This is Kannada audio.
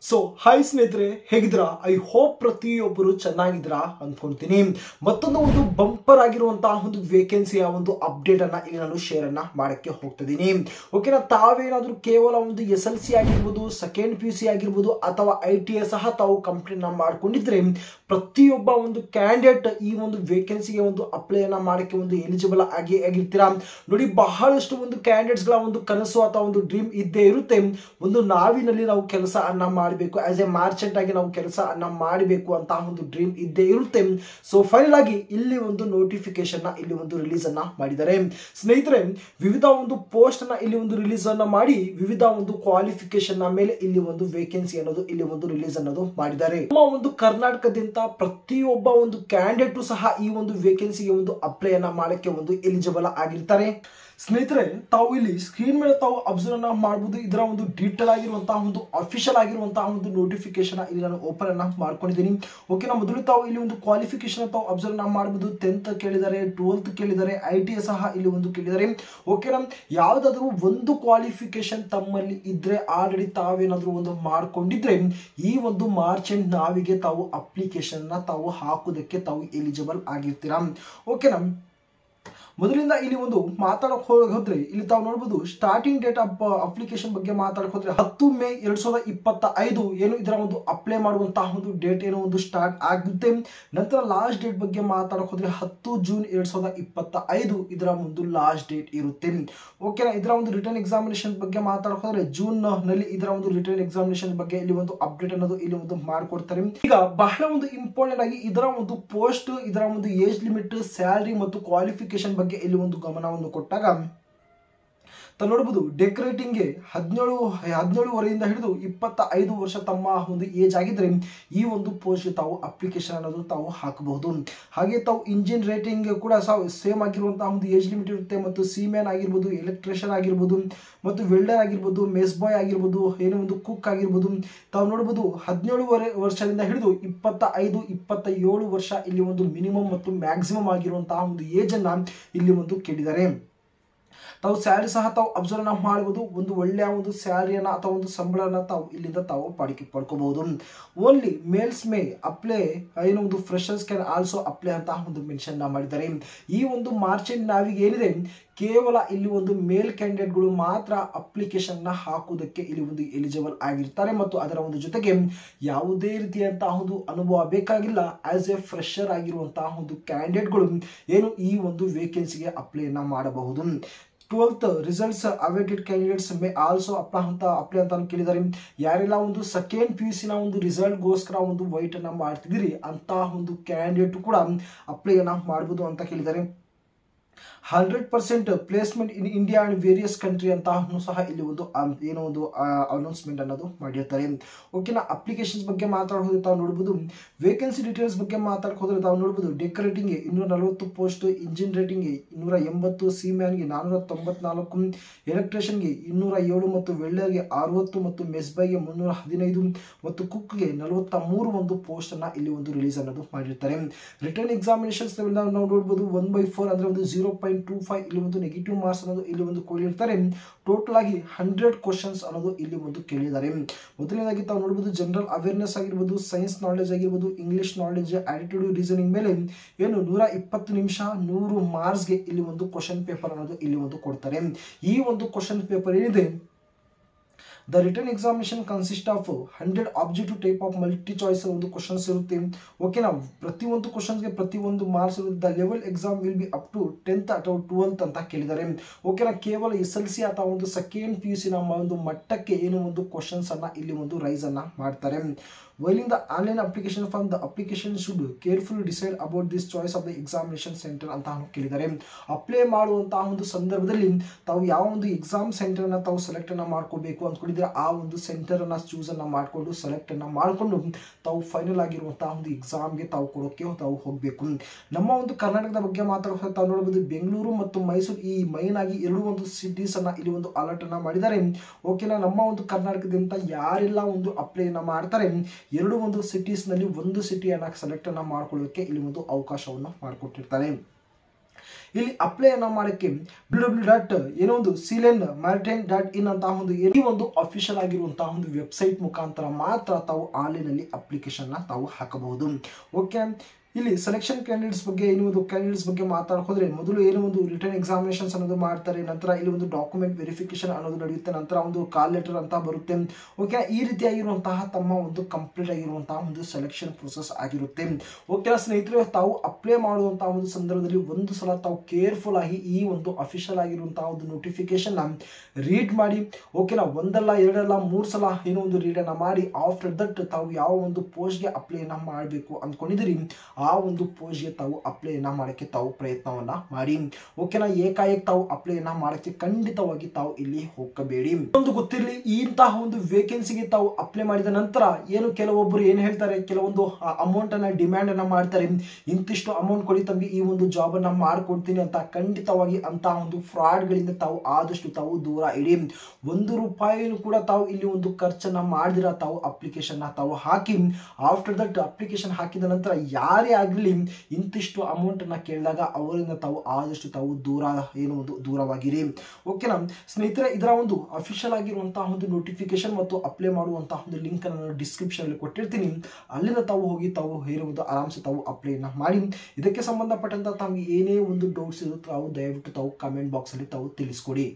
ಸೊ ಹಾಯ್ ಸ್ನೇಹಿತರೆ, ಹೇಗಿದ್ದೀರಾ? ಐ ಹೋಪ್ ಪ್ರತಿಯೊಬ್ಬರು ಚೆನ್ನಾಗಿದ್ದೀರಾ ಅಂದ್ಕೊಂತೀನಿ. ಮತ್ತೊಂದು ಬಂಪರ್ ಆಗಿರುವಂತಹ ಒಂದು ವೇಕೆನ್ಸಿಯ ಒಂದು ಅಪ್ಡೇಟ್ ಅನ್ನ ಇಲ್ಲಿ ನಾನು ಶೇರ್ ಅನ್ನ ಮಾಡಕ್ಕೆ ಹೋಗ್ತಿದ್ದೀನಿ. ಓಕೆನಾ, ತಾವೇನಾದ್ರೂ ಕೇವಲ ಒಂದು SLC ಆಗಿರ್ಬೋದು, ಸೆಕೆಂಡ್ PUC ಆಗಿರ್ಬೋದು ಅಥವಾ ITI ಸಹ ತಾವು ಕಂಪ್ಲೀಟ್ ಮಾಡ್ಕೊಂಡಿದ್ರೆ ಪ್ರತಿಯೊಬ್ಬ ಒಂದು ಕ್ಯಾಂಡಿಡೇಟ್ ಈ ಒಂದು ವೇಕೆನ್ಸಿಗೆ ಒಂದು ಅಪ್ಲೈ ಅನ್ನ ಮಾಡಕ್ಕೆ ಒಂದು ಎಲಿಜಿಬಲ್ ಆಗಿರ್ತೀರಾ. ನೋಡಿ, ಬಹಳಷ್ಟು ಒಂದು ಕ್ಯಾಂಡಿಡೇಟ್ಸ್ ಗಳ ಒಂದು ಕನಸು ಅಥವಾ ಒಂದು ಡ್ರೀಮ್ ಇದ್ದೇ ಇರುತ್ತೆ. ಒಂದು ನಾವಿನಲ್ಲಿ ನಾವು ಕೆಲಸ ಅನ್ನ ಮಾಡಬೇಕು, ಆಸ್ ಎ ಮಾರ್ಚೆಂಟ್ ಆಗಿ ನಾವು ಕೆಲಸ ಅನ್ನ ಮಾಡಬೇಕು ಅಂತ ಒಂದು ಡ್ರೀಮ್ ಇದ್ದೇ ಇರುತ್ತೆ. ಸೊ ಫೈನಲ್ ಆಗಿ ಇಲ್ಲಿ ಒಂದು ನೋಟಿಫಿಕೇಶನ್ ನ ಇಲ್ಲಿ ಒಂದು ರಿಲೀಸ್ ಅನ್ನ ಮಾಡಿದ್ದಾರೆ ಸ್ನೇಹಿತರೆ. ವಿವಿಧ ಒಂದು ಪೋಸ್ಟ್ ಅನ್ನ ಇಲ್ಲಿ ಒಂದು ರಿಲೀಸ್ ಅನ್ನ ಮಾಡಿ ವಿವಿಧ ಒಂದು ಕ್ವಾಲಿಫಿಕೇಶನ್ ನ ಮೇಲೆ ಇಲ್ಲಿ ಒಂದು ವೇಕೆನ್ಸಿ ಅನ್ನೋದು ಇಲ್ಲಿ ಒಂದು ರಿಲೀಸ್ ಅನ್ನೋದು ಮಾಡಿದ್ದಾರೆ. ನಮ್ಮ ಒಂದು ಕರ್ನಾಟಕದಿಂದ ಪ್ರತಿಯೊಬ್ಬ ಒಂದು ಕ್ಯಾಂಡಿಡೇಟ್ ಸಹ ಈ ಒಂದು ವೇಕೆನ್ಸಿಗೆ ಒಂದು ಅಪ್ಲೈ ಅನ್ನ ಮಾಡಕ್ಕೆ ಒಂದು ಎಲಿಜಿಬಲ್ ಆಗಿರ್ತಾರೆ. ಸ್ನೇಹಿತರೆ, ತಾವು ಇಲ್ಲಿ ಸ್ಕ್ರೀನ್ ಮೇಲೆ ತಾವು ಅಬ್ಸರ್ವ್ ಅನ್ನ ಮಾಡಬಹುದು. ಇದರ ಒಂದು ಡೀಟೇಲ್ ಆಗಿರುವಂತಹ ಒಂದು ಅಫಿಷಿಯಲ್ ಆಗಿರುವಂತಹ ಒಂದು ನೋಟಿಫಿಕೇಶನ್ ಇಲ್ಲಿ ನಾನು ಓಪನ್ ಅನ್ನ ಮಾಡ್ಕೊಂಡಿದ್ದೀನಿ. ಓಕೆನಾ, ಮೊದಲು ತಾವು ಇಲ್ಲಿ ಒಂದು ಕ್ವಾಲಿಫಿಕೇಶನ್ ತಾವು ಅಬ್ಸರ್ವ್ ಅನ್ನ ಮಾಡಬಹುದು. 10th ಕೇಳಿದ್ದಾರೆ, 12th ಕೇಳಿದ್ದಾರೆ, ITI ಸಹ ಇಲ್ಲಿ ಒಂದು ಕೇಳಿದ್ದಾರೆ. ಓಕೆನಾ, ಯಾವ್ದಾದ್ರು ಒಂದು ಕ್ವಾಲಿಫಿಕೇಶನ್ ತಮ್ಮಲ್ಲಿ ಇದ್ರೆ ಆಲ್ರೆಡಿ ತಾವೇನಾದ್ರೂ ಒಂದು ಮಾಡ್ಕೊಂಡಿದ್ರೆ ಈ ಒಂದು ಮಾರ್ಚೆಂಟ್ ನಾವಿಗೆ ತಾವು ಅಪ್ಲಿಕೇಶನ್ ನ ತಾವು ಹಾಕುವುದಕ್ಕೆ ತಾವು ಎಲಿಜಿಬಲ್ ಆಗಿರ್ತೀರಾ. ಓಕೆನಾ, ಮೊದಲಿಂದ ಇಲ್ಲಿ ಒಂದು ಮಾತಾಡಕ್ ಹೋದ್ರೆ ಇಲ್ಲಿ ತಾವು ನೋಡಬಹುದು ಸ್ಟಾರ್ಟಿಂಗ್ ಡೇಟ್ ಆಫ್ ಅಪ್ಲಿಕೇಶನ್ ಬಗ್ಗೆ ಮಾತಾಡಕ್ ಹೋದ್ರೆ 10 ಮೇ 2025 ಏನು ಇದರ ಒಂದು ಅಪ್ಲೈ ಮಾಡುವಂತಹ ಒಂದು ಡೇಟ್ ಏನೋ ಒಂದು ಸ್ಟಾರ್ಟ್ ಆಗುತ್ತೆ. ನಂತರ ಲಾಸ್ಟ್ ಡೇಟ್ ಬಗ್ಗೆ ಮಾತಾಡಕ್ ಹೋದ್ರೆ 10 ಜೂನ್ 2025 ಇದರ ಒಂದು ಲಾಸ್ಟ್ ಡೇಟ್ ಇರುತ್ತೆ. ಓಕೆನಾ, ಇದರ ಒಂದು ರಿಟರ್ನ್ ಎಕ್ಸಾಮಿನೇಷನ್ ಬಗ್ಗೆ ಮಾತಾಡಕ್ ಹೋದ್ರೆ ಜೂನ್ ನಲ್ಲಿ ಇದರ ಒಂದು ರಿಟರ್ನ್ ಎಕ್ಸಾಮಿನೇಷನ್ ಬಗ್ಗೆ ಇಲ್ಲಿ ಒಂದು ಅಪ್ಡೇಟ್ ಅನ್ನೋದು ಇಲ್ಲಿ ಒಂದು ಮಾಡ್ಕೊಡ್ತಾರೆ. ಈಗ ಬಹಳ ಒಂದು ಇಂಪಾರ್ಟೆಂಟ್ ಆಗಿ ಇದರ ಒಂದು ಪೋಸ್ಟ್, ಇದರ ಒಂದು ಏಜ್ ಲಿಮಿಟ್, ಸ್ಯಾಲರಿ ಮತ್ತು ಕ್ವಾಲಿಫಿಕೇಶನ್ ಬಗ್ಗೆ ಇಲ್ಲಿ ಒಂದು ಗಮನವನ್ನು ಕೊಟ್ಟಾಗ ತಾವು ನೋಡಬಹುದು ಡೆಕೋರೇಟಿಂಗ್ಗೆ 17 ವರೆಯಿಂದ ಹಿಡಿದು 25 ವರ್ಷ ತಮ್ಮ ಒಂದು ಏಜ್ ಆಗಿದ್ರೆ ಈ ಒಂದು ಪೋಸ್ಟ್ ತಾವು ಅಪ್ಲಿಕೇಶನ್ ಅನ್ನೋದು ತಾವು ಹಾಕಬಹುದು. ಹಾಗೆ ತಾವು ಇಂಜಿನ್ ರೇಟಿಂಗ್ ಕೂಡ ಸೇಮ್ ಆಗಿರುವಂತಹ ಒಂದು ಏಜ್ ಲಿಮಿಟ್ ಇರುತ್ತೆ. ಮತ್ತು ಸೀಮ್ಯಾನ್ ಆಗಿರ್ಬೋದು, ಎಲೆಕ್ಟ್ರಿಷಿಯನ್ ಆಗಿರ್ಬೋದು, ಮತ್ತು ವೆಲ್ಡರ್ ಆಗಿರ್ಬೋದು, ಮೆಸ್ ಬಾಯ್ ಆಗಿರ್ಬೋದು, ಏನೋ ಒಂದು ಕುಕ್ ಆಗಿರ್ಬೋದು. ತಾವು ನೋಡಬಹುದು 17 ವರ್ಷದಿಂದ ಹಿಡಿದು 25-27 ವರ್ಷ ಇಲ್ಲಿ ಒಂದು ಮಿನಿಮಮ್ ಮತ್ತು ಮ್ಯಾಕ್ಸಿಮಮ್ ಆಗಿರುವಂತಹ ಒಂದು ಏಜ್ ಅನ್ನ ಇಲ್ಲಿ ಒಂದು ಕೇಳಿದ್ದಾರೆ. ತಾವು ಸ್ಯಾಲರಿ ಸಹ ತಾವು ಅಬ್ಸರ್ವ್ ಮಾಡಬಹುದು. ಒಂದು ಒಳ್ಳೆಯ ಒಂದು ಸ್ಯಾಲರಿಯನ್ನ ಅಥವಾ ಒಂದು ಸಂಬಳನ ತಾವು ಇಲ್ಲಿಂದ ತಾವು ಪಡ್ಕೋಬಹುದು. ಓನ್ಲಿ ಮೇಲ್ಸ್ ಮೇ ಅಪ್ಲೈ, ಏನೋ ಒಂದು ಫ್ರೆಶರ್ಸ್ ಕ್ಯಾನ್ ಆಲ್ಸೋ ಅಪ್ಲೈ ಅಂತ ಒಂದು ಮೆನ್ಷನ್ ಮಾಡಿದ್ದಾರೆ. ಈ ಒಂದು ಮಾರ್ಚೆಂಟ್ ನಾವಿಗೆ ಏನಿದೆ ಕೇವಲ ಇಲ್ಲಿ ಒಂದು ಮೇಲ್ ಕ್ಯಾಂಡಿಡೇಟ್ಗಳು ಮಾತ್ರ ಅಪ್ಲಿಕೇಶನ್ ನ ಹಾಕುವುದಕ್ಕೆ ಇಲ್ಲಿ ಒಂದು ಎಲಿಜಿಬಲ್ ಆಗಿರ್ತಾರೆ. ಮತ್ತು ಅದರ ಒಂದು ಜೊತೆಗೆ ಯಾವುದೇ ರೀತಿಯಂತಹ ಒಂದು ಅನುಭವ ಬೇಕಾಗಿಲ್ಲ. ಆಸ್ ಎ ಫ್ರೆಶರ್ ಆಗಿರುವಂತಹ ಒಂದು ಕ್ಯಾಂಡಿಡೇಟ್ಗಳು ಏನು ಈ ಒಂದು ವೇಕೆನ್ಸಿಗೆ ಅಪ್ಲೈನ ಮಾಡಬಹುದು. 12th results awaited candidates May also apply ಅಂತ ಕೇಳಿದ್ದಾರೆ. ಯಾರೆಲ್ಲ ಒಂದು ಸೆಕೆಂಡ್ PUC ನ ಒಂದು ರಿಸಲ್ಟ್ ಗೋಸ್ಕರ ಒಂದು ವೈಟ್ ಅನ್ನ ಮಾಡ್ತಿದ್ದೀರಿ ಅಂತ ಒಂದು ಕ್ಯಾಂಡಿಡೇಟ್ ಕೂಡ ಅಪ್ಲೈ ಅನ್ನ ಮಾಡಬಹುದು ಅಂತ ಕೇಳಿದ್ದಾರೆ. 100% placement in India and various country ಅಂತ ಸಹ ಇಲ್ಲಿ ಒಂದು ಏನೋ ಒಂದು ಅನೌನ್ಸ್ಮೆಂಟ್ ಅನ್ನೋದು ಮಾಡಿರ್ತಾರೆ. ಓಕೆನಾ, ಅಪ್ಲಿಕೇಶನ್ಸ್ ಬಗ್ಗೆ ಮಾತಾಡೋದು ತಾವು ನೋಡಬಹುದು. ವೇಕೆನ್ಸಿ ಡೀಟೇಲ್ಸ್ ಬಗ್ಗೆ ಮಾತಾಡಕ್ ಹೋದ್ರೆ ತಾವು ನೋಡಬಹುದು ಡೆಕೋರೇಟಿಂಗ್ 240 ಪೋಸ್ಟ್, ಇಂಜಿನ್ ರೇಟಿಂಗ್ 280, ಸೀಮ್ಯಾನ್ಗೆ 494, ಎಲೆಕ್ಟ್ರಿಷಿಯನ್ಗೆ 207 ಮತ್ತು ವೆಲ್ಡರ್ಗೆ 60 ಮತ್ತು ಮೆಸ್ ಬಾಯ್ಗೆ 315 ಮತ್ತು ಕುಕ್ಗೆ 43 ಒಂದು ಪೋಸ್ಟ್ ಅನ್ನ ಇಲ್ಲಿ ಒಂದು ರಿಲೀಸ್ ಅನ್ನೋದು ಮಾಡಿರ್ತಾರೆ. ರಿಟರ್ನ್ ಎಕ್ಸಾಮಿನೇಷನ್ಸ್ ನಾವು ನೋಡಬಹುದು 1/4 ಅಂದ್ರೆ ಒಂದು 0.25 ಇಲ್ಲಿ ಒಂದು ನೆಗೆಟಿವ್ ಮಾರ್ಕ್ಸ್ ಅನ್ನೋದು ಇಲ್ಲಿ ಒಂದು ಕೊಟ್ಟಿರ್ತಾರೆ. ಟೋಟಲ್ ಆಗಿ 100 ಕ್ವಶನ್ಸ್ ಅನ್ನೋದು ಇಲ್ಲಿ ಒಂದು ಕೇಳಿದ್ದಾರೆ. ಮೊದಲನೇದಾಗಿ ತಾವು ನೋಡಬಹುದು ಜನರಲ್ ಅವೇರ್ನೆಸ್ ಆಗಿರ್ಬೋದು, ಸೈನ್ಸ್ ನಾಲೆಜ್ ಆಗಿರ್ಬೋದು, ಇಂಗ್ಲಿಷ್ ನಾಲೆಜ್, ಆಟಿಟ್ಯೂಡ್ ರೀಸನಿಂಗ್ ಮೇಲೆ ಏನು 120 ನಿಮಿಷ 100 ಮಾರ್ಕ್ಸ್ಗೆ ಇಲ್ಲಿ ಒಂದು ಕ್ವಶನ್ ಪೇಪರ್ ಅನ್ನೋದು ಇಲ್ಲಿ ಒಂದು ಕೊಡ್ತಾರೆ. ಈ ಒಂದು ಕ್ವಶನ್ ಪೇಪರ್ ಏನಿದೆ the written examination consist of 100 objective type of multi choice ಒಂದು ಕ್ವಶನ್ಸ್ ಇರುತ್ತೆ. ಓಕೆನಾ, ಪ್ರತಿಯೊಂದು ಕ್ವಶನ್ಸ್ಗೆ ಪ್ರತಿಯೊಂದು ಮಾರ್ಕ್ಸ್ ಇರುತ್ತೆ. The level exam will be up to 10th ಅಥವಾ 12th ಅಂತ ಕೇಳಿದ್ದಾರೆ. ಓಕೆನಾ, ಕೇವಲ SLC ಅಥವಾ ಒಂದು ಸೆಕೆಂಡ್ PUC ನ ಒಂದು ಮಟ್ಟಕ್ಕೆ ಏನು ಒಂದು ಕ್ವಶನ್ಸ್ ಅನ್ನ ಇಲ್ಲಿ ಒಂದು ರೈಸ್ ಅನ್ನ ಮಾಡ್ತಾರೆ. While in the online application form, the application should carefully decide about this choice of the examination center ಅಂತ ಕೇಳಿದ್ದಾರೆ. ಅಪ್ಲೈ ಮಾಡುವಂತಹ ಒಂದು ಸಂದರ್ಭದಲ್ಲಿ ತಾವು ಯಾವ ಒಂದು ಎಕ್ಸಾಮ್ ಸೆಂಟರ್ ಅನ್ನ ತಾವು ಸೆಲೆಕ್ಟ್ ಅನ್ನ ಮಾಡ್ಕೋಬೇಕು ಅಂದ್ಕೊಂಡಿದ್ರೆ ಆ ಒಂದು ಸೆಂಟರ್ ಅನ್ನ ಚೂಸ್ ಅನ್ನ ಮಾಡ್ಕೊಂಡು ಸೆಲೆಕ್ಟ್ ಅನ್ನ ಮಾಡ್ಕೊಂಡು ತಾವು ಫೈನಲ್ ಆಗಿರುವಂತಹ ಒಂದು ಎಕ್ಸಾಮ್ಗೆ ತಾವು ಕೊಡೋಕೆ ತಾವು ಹೋಗಬೇಕು. ನಮ್ಮ ಒಂದು ಕರ್ನಾಟಕದ ಬಗ್ಗೆ ಮಾತಾಡೋಕೆ ತಾವು ನೋಡಬಹುದು ಬೆಂಗಳೂರು ಮತ್ತು ಮೈಸೂರು ಈ ಮೈನ್ ಆಗಿ ಎರಡು ಒಂದು ಸಿಟೀಸ್ ಅನ್ನ ಇಲ್ಲಿ ಒಂದು ಅಲರ್ಟ್ ಅನ್ನ ಮಾಡಿದ್ದಾರೆ. ಓಕೆನಾ, ನಮ್ಮ ಒಂದು ಕರ್ನಾಟಕದಿಂದ ಯಾರೆಲ್ಲ ಒಂದು ಅಪ್ಲೈ ಅನ್ನ ಮಾಡ್ತಾರೆ ಎರಡು ಒಂದು ಸಿಟೀಸ್ ನಲ್ಲಿ ಒಂದು ಸಿಟಿಯನ್ನ ಸೆಲೆಕ್ಟ್ ಅನ್ನ ಮಾಡ್ಕೊಳ್ಳೋಕೆ ಇಲ್ಲಿ ಒಂದು ಅವಕಾಶವನ್ನು ಮಾಡಿಕೊಟ್ಟಿರ್ತಾರೆ. ಇಲ್ಲಿ ಅಪ್ಲೈ ಅನ್ನ ಮಾಡಕ್ಕೆ www.cleanmaritime.in ಅಂತ ಒಂದು ಅಫಿಷಿಯಲ್ ಆಗಿರುವಂತಹ ಒಂದು ವೆಬ್ಸೈಟ್ ಮುಖಾಂತರ ಮಾತ್ರ ತಾವು ಆನ್ಲೈನ್ ಅಲ್ಲಿ ಅಪ್ಲಿಕೇಶನ್ ತಾವು ಹಾಕಬಹುದು. ಓಕೆ, ಇಲ್ಲಿ ಸೆಲೆಕ್ಷನ್ ಕ್ಯಾಂಡಿಡೇಟ್ಸ್ ಬಗ್ಗೆ ಮಾತಾಡೋದ್ರೆ ಮೊದಲು ಒಂದು ರಿಟರ್ನ್ ಎಕ್ಸಾಮಿನೇಷನ್ಸ್ ಅನ್ನೋದು ಮಾಡ್ತಾರೆ, ನಂತರ ಇಲ್ಲಿ ಒಂದು ಡಾಕ್ಯುಮೆಂಟ್ ವೆರಿಫಿಕೇಶನ್ ಅನ್ನೋದು ನಡೆಯುತ್ತೆ, ನಂತರ ಒಂದು ಕಾಲ್ ಲೆಟರ್ ಅಂತ ಬರುತ್ತೆ. ಓಕೆ, ಈ ರೀತಿಯಾಗಿರುವಂತಹ ತಮ್ಮ ಒಂದು ಕಂಪ್ಲೀಟ್ ಆಗಿರುವಂತಹ ಒಂದು ಸೆಲೆಕ್ಷನ್ ಪ್ರೊಸೆಸ್ ಆಗಿರುತ್ತೆ. ಓಕೆ ಸ್ನೇಹಿತರೆ, ತಾವು ಅಪ್ಲೈ ಮಾಡುವಂತಹ ಒಂದು ಸಂದರ್ಭದಲ್ಲಿ ಒಂದು ಸಲ ತಾವು ಕೇರ್ಫುಲ್ ಆಗಿ ಈ ಒಂದು ಅಫಿಷಿಯಲ್ ಆಗಿರುವಂತಹ ಒಂದು ನೋಟಿಫಿಕೇಶನ್ ರೀಡ್ ಮಾಡಿ. ಓಕೆನಾ, ಒಂದಲ್ಲ ಎರಡಲ್ಲ 3 ಸಲ ಒಂದು ರೀಡ್ ಅನ್ನ ಮಾಡಿ ಆಫ್ಟರ್ ದಟ್ ತಾವು ಯಾವ ಒಂದು ಪೋಸ್ಟ್ಗೆ ಅಪ್ಲೈ ಮಾಡಬೇಕು ಅಂದ್ಕೊಂಡಿದ್ದೀರಿ ಆ ಒಂದು ಪೋಸ್ಟ್ಗೆ ತಾವು ಅಪ್ಲೈ ಮಾಡಕ್ಕೆ ತಾವು ಪ್ರಯತ್ನವನ್ನ ಮಾಡಿ. ಓಕೆನಾ, ಏಕಾಏಕಿ ತಾವು ಅಪ್ಲೈ ಮಾಡಕ್ಕೆ ಖಂಡಿತವಾಗಿ ತಾವು ಇಲ್ಲಿ ಹೋಗಬೇಡಿ. ಒಂದು ಗೊತ್ತಿರಲಿ, ಇಂತಹ ಒಂದು ವೇಕೆನ್ಸಿಗೆ ತಾವು ಅಪ್ಲೈ ಮಾಡಿದ ನಂತರ ಕೆಲವೊಬ್ಬರು ಹೇಳ್ತಾರೆ, ಕೆಲವೊಂದು ಅಮೌಂಟ್ ಅನ್ನ ಡಿಮ್ಯಾಂಡ್ ಅನ್ನ ಮಾಡ್ತಾರೆ, ಇಂತಿಷ್ಟು ಅಮೌಂಟ್ ಕೊಡಿ ತಮಗೆ ಈ ಒಂದು ಜಾಬ್ ಅನ್ನ ಮಾಡ್ಕೊಡ್ತೀನಿ ಅಂತ. ಖಂಡಿತವಾಗಿ ಅಂತಹ ಒಂದು ಫ್ರಾಡ್ ಗಳಿಂದ ತಾವು ಆದಷ್ಟು ತಾವು ದೂರ ಇಡಿ. 1 ರೂಪಾಯಿನೂ ಕೂಡ ತಾವು ಇಲ್ಲಿ ಒಂದು ಖರ್ಚನ್ನ ಮಾಡಿದಿರ ತಾವು ಅಪ್ಲಿಕೇಶನ್ ತಾವು ಹಾಕಿ. ಆಫ್ಟರ್ ದಟ್ ಅಪ್ಲಿಕೇಶನ್ ಹಾಕಿದ ನಂತರ ಯಾರೇ ಆಗಲಿ ಇಂತಿಷ್ಟು ಅಮೌಂಟ್ ಅನ್ನ ಕೇಳಿದಾಗ ಅವರಿಂದ ತಾವು ಆದಷ್ಟು ತಾವು ದೂರವಾಗಿರಿ. ಓಕೆನಾ ಸ್ನೇಹಿತರೆ, ಇದರ ಒಂದು ಅಫಿಷಿಯಲ್ ಆಗಿರುವಂತಹ ಒಂದು ನೋಟಿಫಿಕೇಶನ್ ಮತ್ತು ಅಪ್ಲೈ ಮಾಡುವಂತಹ ಒಂದು ಲಿಂಕ್ ಅನ್ನು ಡಿಸ್ಕ್ರಿಪ್ಷನ್ ಅಲ್ಲಿ ಕೊಟ್ಟಿರ್ತೀನಿ. ಅಲ್ಲಿಂದ ತಾವು ಹೋಗಿ ತಾವು ಆರಾಮ್ಸೆ ತಾವು ಅಪ್ಲೈ ಮಾಡಿ. ಇದಕ್ಕೆ ಸಂಬಂಧಪಟ್ಟಂತ ತಮಗೆ ಏನೇ ಒಂದು ಡೌಟ್ಸ್ ಇರುತ್ತೆ ತಾವು ದಯವಿಟ್ಟು ತಾವು ಕಮೆಂಟ್ ಬಾಕ್ಸ್ ಅಲ್ಲಿ ತಾವು ತಿಳಿಸ್ಕೊಡಿ.